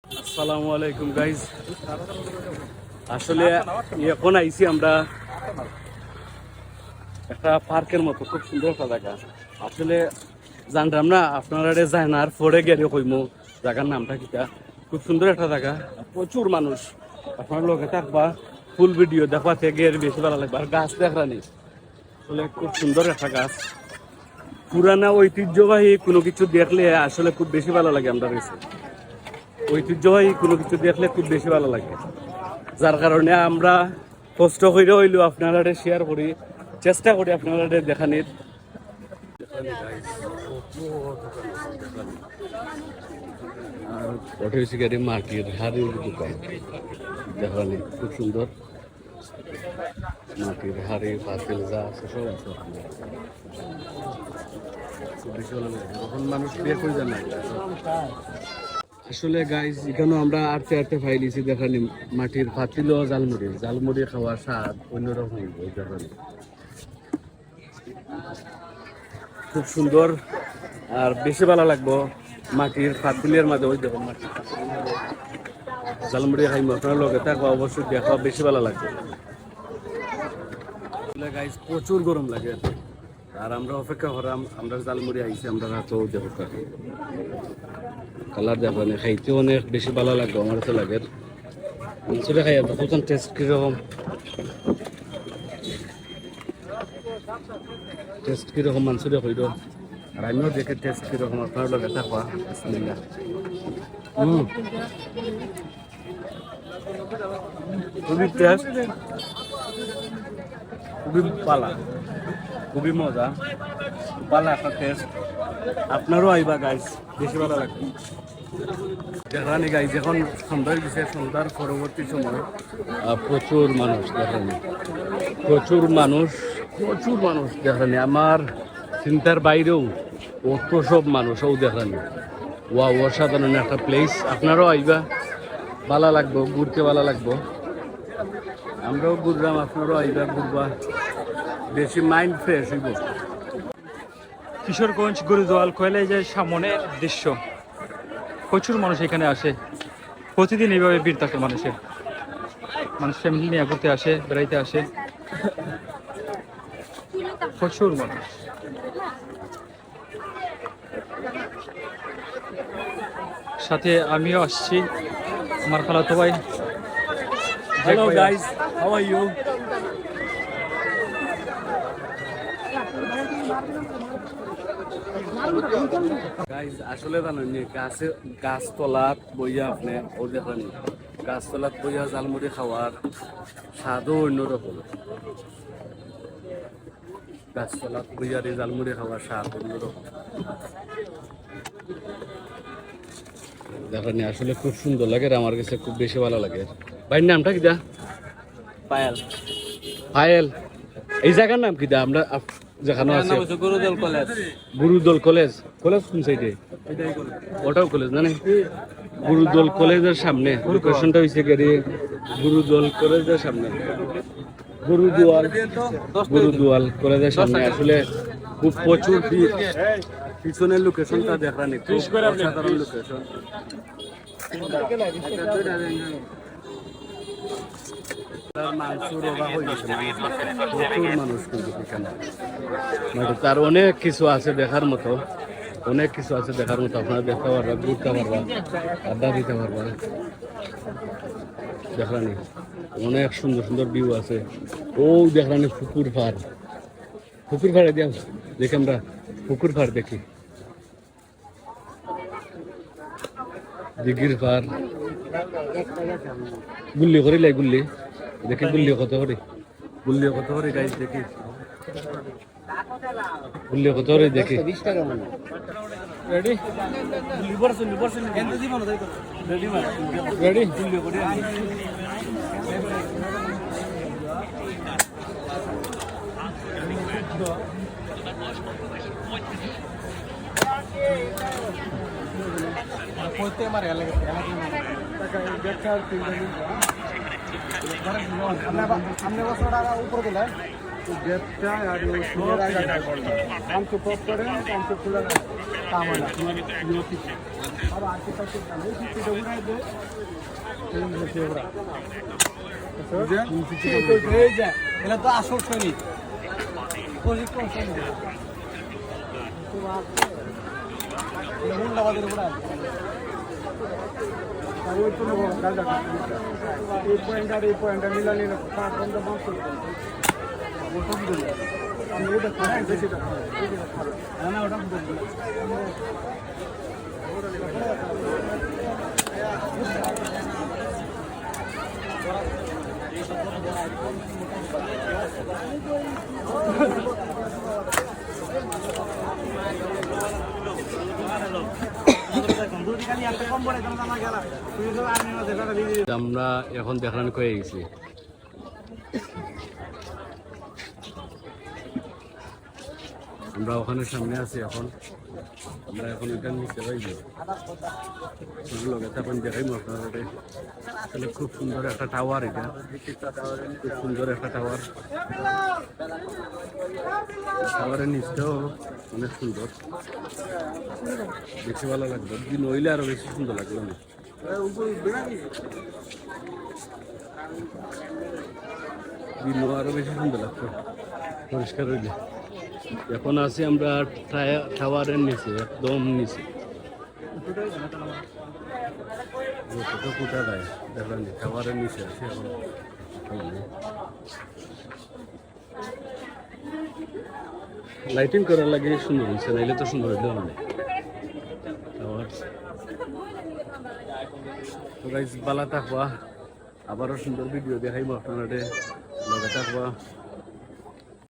আসসালামু আলাইকুম গাইজ। আসলে এখন আইছি আমরা একটা পার্কের মতো, খুব সুন্দর একটা জায়গা। আসলে জানতাম না, আপনারা জানার পরে গেলে কইমু জায়গার নামটা কিটা। খুব সুন্দর একটা জায়গা, প্রচুর মানুষ। আপনার লোকে থাকবা, ফুল ভিডিও দেখা থেকে বেশি ভালো লাগবে। আর গাছ দেখরানি আসলে খুব সুন্দর একটা গাছ, পুরানা ঐতিহ্যবাহী কোনো কিছু দেখলে আসলে খুব বেশি ভালো লাগে। আমরা কাছে ঐতিহ্যবাহী কোনো কিছু দেখলে খুব বেশি ভালো লাগে, যার কারণে আমরা কষ্ট করে হইলেও আপনারা শেয়ার করি, চেষ্টা করি আপনারা দেখানির। আর ওটা হচ্ছে গাড়ি মাটির হাড়ির দোকান, দেখানি খুব সুন্দর। মাটির হাড়ি পাতিল যা আছে সব আছে। খুব বেশি ভালো লাগে, এখন মানুষ বিয়ে করে যান না। আসলে গাইজ এখানেও আমরা আটতে আটতে ফাইলিছি, দেখানি মাটির পাতিল ও জালমুড়ি খাওয়ার স্বাদ অন্যরকম। দেখানি খুব সুন্দর আর বেশি ভালো লাগবো মাটির পাতিলের মাঝে। ওই দেখুন মাটির জালমুড়ি খাইম, আপনার লগে থাকবো অবশ্যই দেখা বেশি ভালো লাগবে। গাইজ প্রচুর গরম লাগে আর আমরা অপেক্ষা করাম, আমরা জালমুড়ি আইছি, আমরা রাতেও দেখো কালার দেখানি খাইতে অনেক বেশি ভালো লাগবে। আমার তো লাগে মাংসটা খাই প্রথম টেস্ট কিরকম, মাংসটা হইল। আর আমিও দেখে টেস্ট কিরকম, আপনার লগে থাকবা। খুবই টেস্ট, খুবই পালা, খুবই মজা, পালা একটা টেস্ট। আপনারও আইবা গাইজ, বেশি ভালো লাগবে। দেখানি গাইজ এখন সন্ধ্যা দিচ্ছে, সন্ধ্যার পরবর্তী সময় প্রচুর মানুষ দেখানি, প্রচুর মানুষ দেখানি। আমার চিন্তার বাইরেও অত সব মানুষও দেখানি। অসাধারণ একটা প্লেস, আপনারাও আইবা, ভালো লাগবো, ঘুরতে ভালো লাগবো। আমরাও ঘুরলাম, আপনারাও আইবা, ঘুরবা, বেশি মাইন্ড ফ্রেশ হইব। কিশোরগঞ্জ গুরুদোয়াল কলেজের সামনের দৃশ্য, প্রচুর মানুষ এখানে আসে, প্রতিদিন এইভাবে ভিড় থাকে মানুষের। মানুষ ফ্যামিলি নিয়ে ঘুরতে আসে, বেড়াইতে আসে, প্রচুর মানুষ। সাথে আমিও আসছি, আমার খালাতো ভাই। Hello guys, how are you? Guys আসলে জানেন গাছতলাত বইয়া আপনি ও দেখেন, গাছতলাত বইয়া জালমুড়ি খাওয়ার স্বাদও অন্যরকম। গাছতলাত বইয়া জালমুড়ি খাওয়ার স্বাদ অন্যরকম। দেখেন আসলে খুব সুন্দর লাগে, আমার কাছে খুব বেশি ভালো লাগে। ভাইয়ের নামটা কিটা? পায়েল। পায়েল, এই জায়গার নাম কিটা? আমরা যেখানে আছে গুরুদল কলেজ। কোন সাইডে? ওটাও কলেজ না? গুরুদল কলেজের সামনে লোকেশনটা হয়েছে গেরি গুরুদল কলেজের সামনে, গুরুদুয়াল কলেজের সামনে। আসলে খুব প্রচুর পিছনের লোকেশনটা দেখানি, খুব সাধারণ লোকেশন। প্রচুর মানুষ কিন্তু এখানে, তার অনেক কিছু আছে দেখার মতো, আপনারা দেখতে পারবা, ঘুরতে পারবা, আড্ডা দিতে পারবা। দেখানি অনেক সুন্দর ভিউ আছে। ও দেখানি পুকুর ফাড়ে দিয়া দেখি, আমরা পুকুর ফাড় দেখি, দিঘির পার। গুল্লি করি লাই, গুল্লি দেখি, গুল্লি কত করে গাইজ দেখি, গুল্লি কত করে দেখি। রেডি রেডি গুল্লি করে গেটটা আর ওই ফুলের আগাটা কামকে পপ করে কামকে ফুলের কামানা তোমার ইউটিতে আর আশেপাশে কামে কিছু উড়াই দে এই হচ্ছে ওরা এই যে এটা তো আসল সৈনিক প্রশিক্ষণ সৈনিক মুন্ডাবাদের উপরে আর ওই তো গাজা এই পয়েন্টটা মিলালি না 5 ঘন্টা 5 করতে আমি এটা খাই বেশিটা খাই না ওটা আমরা এখন দেখান কয়ে গেছি আমরা ওখানে সামনে আছি এখন আমরা এখন এটা নিচে পাইছি এখন দেখাইম আপনাদের আসলে খুব সুন্দর একটা টাওয়ার এটা খুব সুন্দর একটা টাওয়ার টাওয়ারের নিচটাও অনেক সুন্দর দেখতে ভালো লাগবে দিন নইলে আরো বেশি সুন্দর লাগলো না দিন আরো বেশি সুন্দর লাগতো পরিষ্কার হইলে এখন আছি আমরা টাওয়ারের নিচে একদম নিচে কোথা দেয় দেখলাম টাওয়ারের নিচে আছে এখন লাইটিং করার লাগে সুন্দর হয়েছে নাইলে তো সুন্দর হইলেও না টাওয়ার তো গাইজ বালা থাকবা আবারও সুন্দর ভিডিও দেখাইব আপনাদের লগে থাকবা